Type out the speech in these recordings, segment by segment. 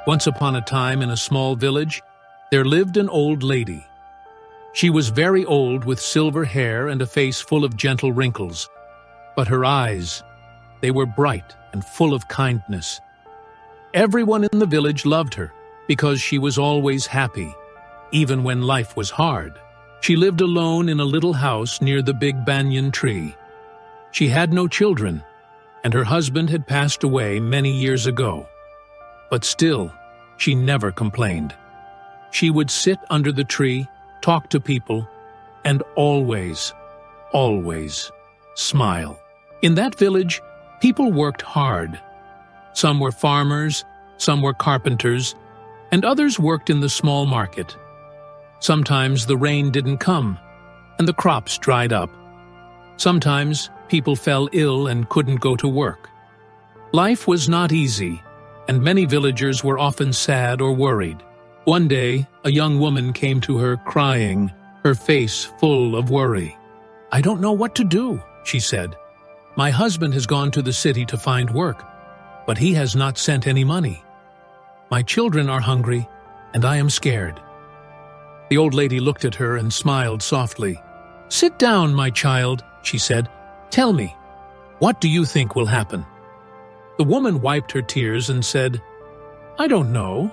Once upon a time in a small village, there lived an old lady. She was very old with silver hair and a face full of gentle wrinkles, but her eyes, they were bright and full of kindness. Everyone in the village loved her because she was always happy, even when life was hard. She lived alone in a little house near the big banyan tree. She had no children, and her husband had passed away many years ago. But still, she never complained. She would sit under the tree, talk to people, and always, always smile. In that village, people worked hard. Some were farmers, some were carpenters, and others worked in the small market. Sometimes the rain didn't come, and the crops dried up. Sometimes people fell ill and couldn't go to work. Life was not easy, and many villagers were often sad or worried. One day, a young woman came to her crying, her face full of worry. "I don't know what to do," she said. "My husband has gone to the city to find work, but he has not sent any money. My children are hungry, and I am scared." The old lady looked at her and smiled softly. "Sit down, my child," she said. "Tell me, what do you think will happen?" The woman wiped her tears and said, "I don't know.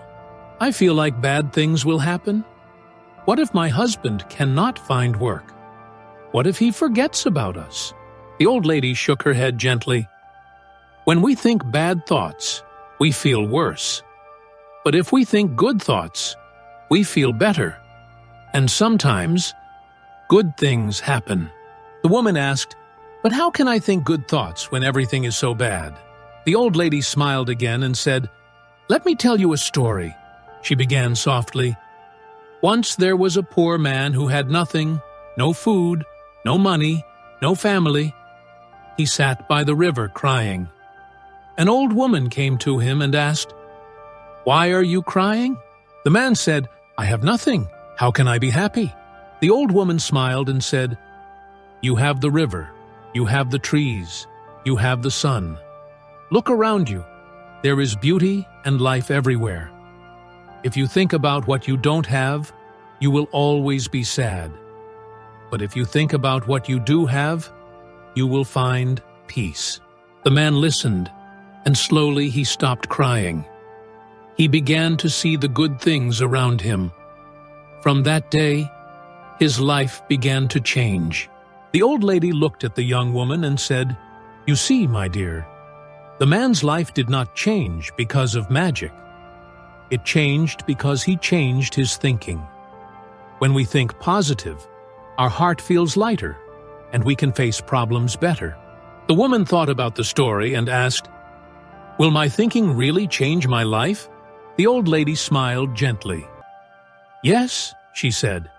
I feel like bad things will happen. What if my husband cannot find work? What if he forgets about us?" The old lady shook her head gently. "When we think bad thoughts, we feel worse. But if we think good thoughts, we feel better. And sometimes, good things happen." The woman asked, "But how can I think good thoughts when everything is so bad?" The old lady smiled again and said, "Let me tell you a story." She began softly. "Once there was a poor man who had nothing, no food, no money, no family. He sat by the river crying. An old woman came to him and asked, 'Why are you crying?' The man said, 'I have nothing. How can I be happy?' The old woman smiled and said, 'You have the river, you have the trees, you have the sun. Look around you. There is beauty and life everywhere. If you think about what you don't have, you will always be sad. But if you think about what you do have, you will find peace." The man listened, and slowly he stopped crying. He began to see the good things around him. From that day, his life began to change. The old lady looked at the young woman and said, "You see, my dear, the man's life did not change because of magic. It changed because he changed his thinking. When we think positive, our heart feels lighter, and we can face problems better." The woman thought about the story and asked, "Will my thinking really change my life?" The old lady smiled gently. "Yes," she said.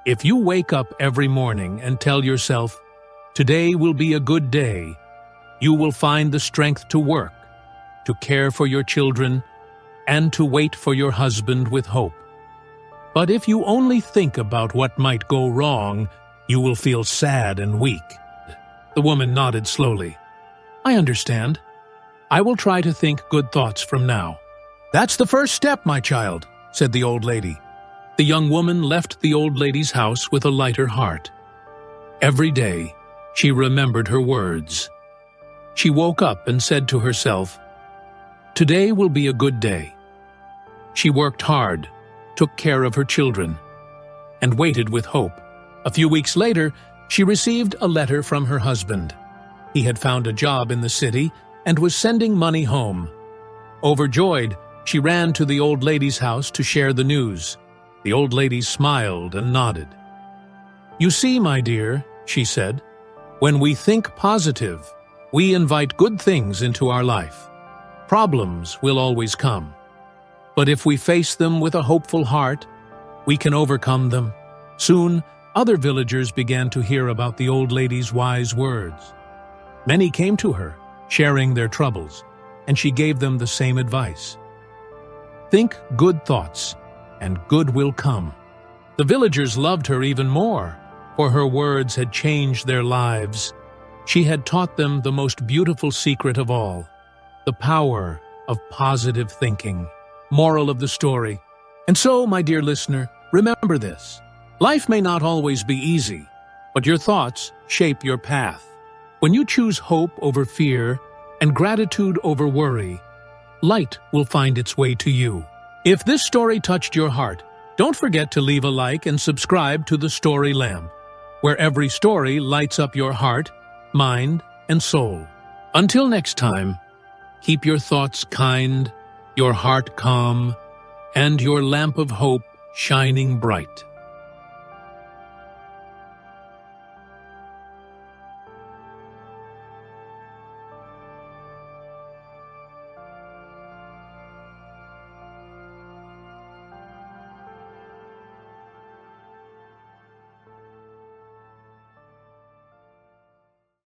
"If you wake up every morning and tell yourself, 'Today will be a good day,' you will find the strength to work, to care for your children, and to wait for your husband with hope. But if you only think about what might go wrong, you will feel sad and weak." The woman nodded slowly. "I understand. I will try to think good thoughts from now." "That's the first step, my child," said the old lady. The young woman left the old lady's house with a lighter heart. Every day, she remembered her words. She woke up and said to herself, "Today will be a good day." She worked hard, took care of her children, and waited with hope. A few weeks later, she received a letter from her husband. He had found a job in the city and was sending money home. Overjoyed, she ran to the old lady's house to share the news. The old lady smiled and nodded. "You see, my dear," she said, "when we think positive, we invite good things into our life. Problems will always come. But if we face them with a hopeful heart, we can overcome them." Soon, other villagers began to hear about the old lady's wise words. Many came to her, sharing their troubles, and she gave them the same advice. Think good thoughts, and good will come. The villagers loved her even more, for her words had changed their lives. She had taught them the most beautiful secret of all, the power of positive thinking. Moral of the story. And so, my dear listener, remember this. Life may not always be easy, but your thoughts shape your path. When you choose hope over fear and gratitude over worry, light will find its way to you. If this story touched your heart, don't forget to leave a like and subscribe to The Story Lamp, where every story lights up your heart, mind, and soul. Until next time, keep your thoughts kind, your heart calm, and your lamp of hope shining bright.